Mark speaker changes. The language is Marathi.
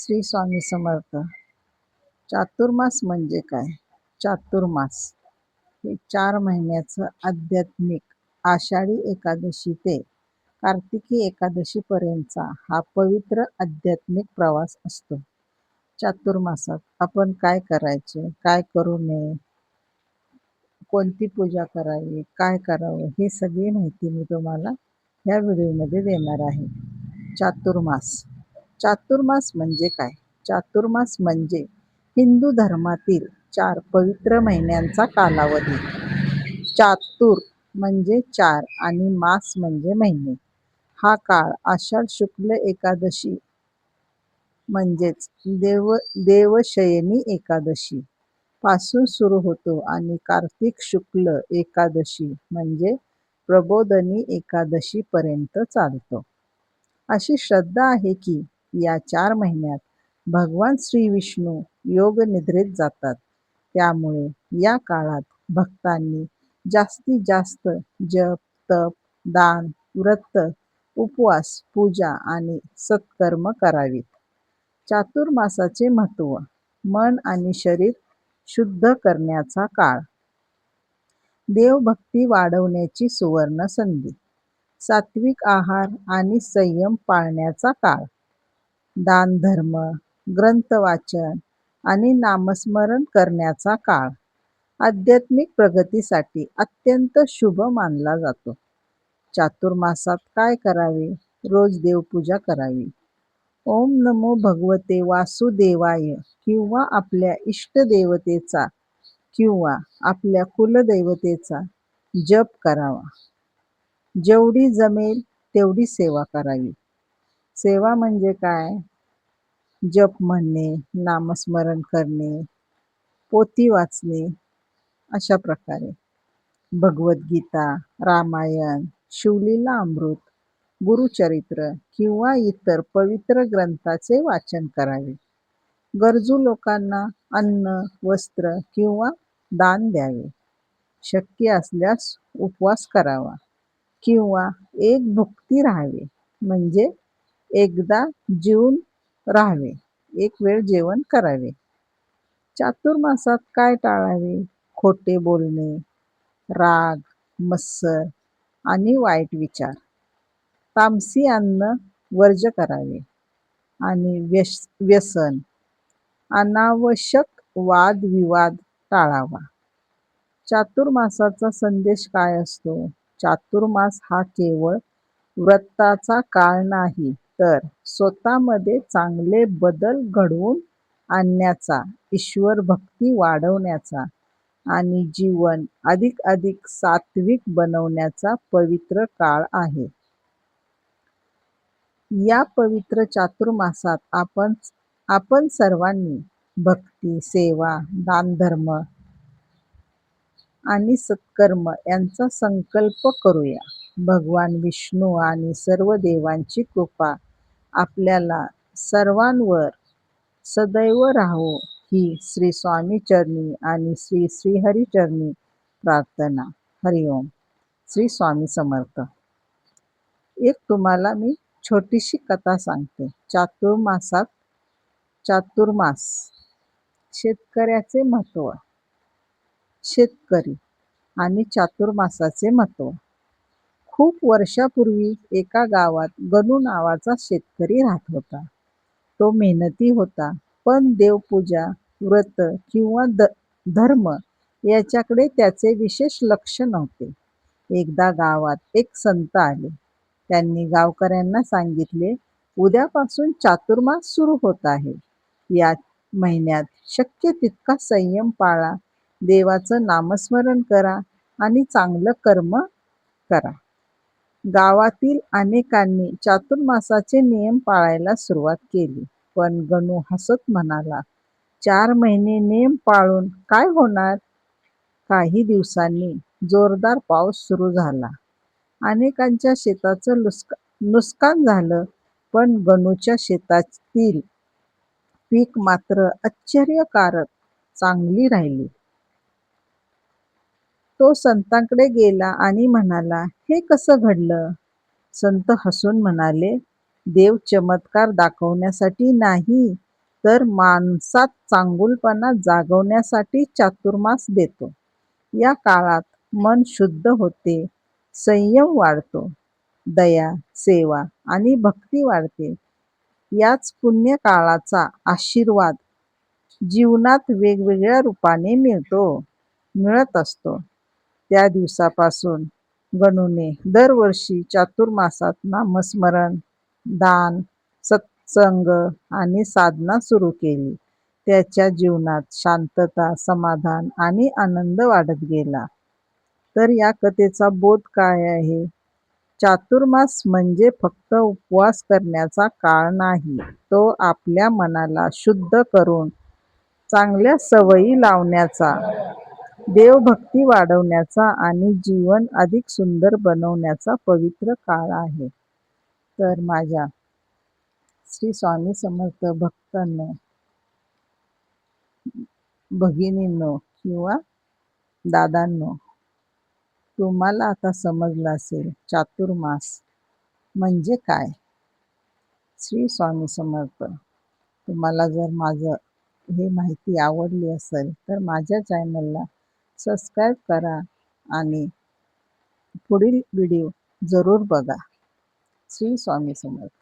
Speaker 1: श्री स्वामी समर्थ. चातुर्मास म्हणजे काय? चातुर्मास हे 4 महिन्याचं आध्यात्मिक आषाढी एकादशी ते कार्तिकी एकादशी पर्यंतचा हा पवित्र आध्यात्मिक प्रवास असतो. चातुर्मासात आपण काय करायचे, काय करू नये, कोणती पूजा करावी, काय करावं, ही सगळी माहिती मी तुम्हाला या व्हिडिओमध्ये देणार आहे. चातुर्मास. चातुर्मास म्हणजे काय? चातुर्मास म्हणजे हिंदू धर्मातील 4 पवित्र महिन्यांचा कालावधी. चातुर म्हणजे 4 आणि मास म्हणजे महिने. हा काळ आषाढ शुक्ल एकादशी म्हणजेच देवशयनी एकादशी पासून सुरू होतो आणि कार्तिक शुक्ल एकादशी म्हणजे प्रबोधनी एकादशी पर्यंत चालतो. अशी श्रद्धा आहे की या 4 महिन्यात भगवान श्री विष्णू योग निद्रेत जातात. त्यामुळे या काळात भक्तांनी जास्तीत जास्त जप, तप, दान, व्रत, उपवास, पूजा आणि सत्कर्म करावीत. चातुर्मासाचे महत्त्व. मन आणि शरीर शुद्ध करण्याचा काळ. देवभक्ती वाढवण्याची सुवर्ण संधी. सात्विक आहार आणि संयम पाळण्याचा काळ. दान धर्म, ग्रंथ वाचन आणि नामस्मरण करण्याचा काळ. आध्यात्मिक प्रगतीसाठी अत्यंत शुभ मानला जातो. चातुर्मासात काय करावे? रोज देवपूजा करावी. ओम नमो भगवते वासुदेवाय किंवा आपल्या इष्टदेवतेचा किंवा आपल्या कुलदैवतेचा जप करावा. जेवढी जमेल तेवढी सेवा करावी. सेवा म्हणजे काय? जप म्हणणे, नामस्मरण करणे, पोथी वाचणे अशा प्रकारे. भगवद्गीता, रामायण, शिवलीला अमृत, गुरुचरित्र किंवा इतर पवित्र ग्रंथाचे वाचन करावे. गरजू लोकांना अन्न, वस्त्र किंवा दान द्यावे. शक्य असल्यास उपवास करावा किंवा एक भुक्ती राहावे म्हणजे एकदा जेवून राहावे, एक वेळ जेवण करावे. चातुर्मासात काय टाळावे? खोटे बोलणे, राग, मत्सर आणि वाईट विचार. तामसी अन्न वर्ज करावे आणि व्यसन, अनावश्यक वादविवाद टाळावा. चातुर्मासाचा संदेश काय असतो? चातुर्मास हा केवळ व्रताचा काळ नाही, तर स्वतःमध्ये चांगले बदल घडवून आणण्याचा, ईश्वर भक्ती वाढवण्याचा आणि जीवन अधिक सात्विक बनवण्याचा पवित्र काळ आहे. या पवित्र चातुर्मासात आपण सर्वांनी भक्ती, सेवा, दानधर्म आणि सत्कर्म यांचा संकल्प करूया. भगवान विष्णू आणि सर्व देवांची कृपा आपल्याला सर्वांवर सदैव राहो ही श्री स्वामी चरणी आणि श्री श्रीहरी चरणी प्रार्थना. हरिओम. श्री स्वामी समर्थ. एक तुम्हाला मी छोटीशी कथा सांगते. चातुर्मास शेतकऱ्याचे महत्त्व. शेतकरी आणि चातुर्मासाचे महत्त्व. खूप वर्षापूर्वी एका गावात गणू नावाचा शेतकरी राहत होता. तो मेहनती होता, पण देवपूजा, व्रत किंवा धर्म याच्याकडे त्याचे विशेष लक्ष नव्हते. एकदा गावात एक संत आले. त्यांनी गावकऱ्यांना सांगितले, उद्यापासून चातुर्मास सुरू होत आहे. या महिन्यात शक्य तितका संयम पाळा, देवाचं नामस्मरण करा आणि चांगलं कर्म करा. गावातील अनेकांनी चातुर्मासाचे नियम पाळायला सुरुवात केली. पण गणू हसत म्हणाला, 4 महिने नियम पाळून काय होणार? काही दिवसांनी जोरदार पाऊस सुरू झाला. अनेकांच्या शेताचं नुकसान झालं, पण गणूच्या शेतातील पीक मात्र आश्चर्यकारक चांगली राहिली. तो संतांकडे गेला आणि म्हणाला, हे कसं घडलं? संत हसून म्हणाले, देव चमत्कार दाखवण्यासाठी नाही, तर माणसात चांगुलपणा जागवण्यासाठी चातुर्मास देतो. या काळात मन शुद्ध होते, संयम वाढतो, दया, सेवा आणि भक्ती वाढते. याच पुण्यकाळाचा आशीर्वाद जीवनात वेगवेगळ्या रूपाने मिळत असतो. त्या दिवसापासून गणूने दरवर्षी चातुर्मासात नामस्मरण, दान, सत्संग आणि साधना सुरू केली. त्याच्या जीवनात शांतता, समाधान आणि आनंद वाढत गेला. तर या कथेचा बोध काय आहे? चातुर्मास म्हणजे फक्त उपवास करण्याचा काळ नाही, तो आपल्या मनाला शुद्ध करून चांगल्या सवयी लावण्याचा, देवभक्ती वाढवण्याचा आणि जीवन अधिक सुंदर बनवण्याचा पवित्र काळ आहे. तर माझ्या श्री स्वामी समर्थ भक्तांनो, भगिनींनो किंवा दादांनो, तुम्हाला आता समजलं असेल चातुर्मास म्हणजे काय. श्री स्वामी समर्थ. तुम्हाला जर माझं हे माहिती आवडली असेल तर माझ्या चॅनलला सबस्क्राईब करा आणि पुढील व्हिडिओ जरूर बघा. श्री स्वामी समर्थ.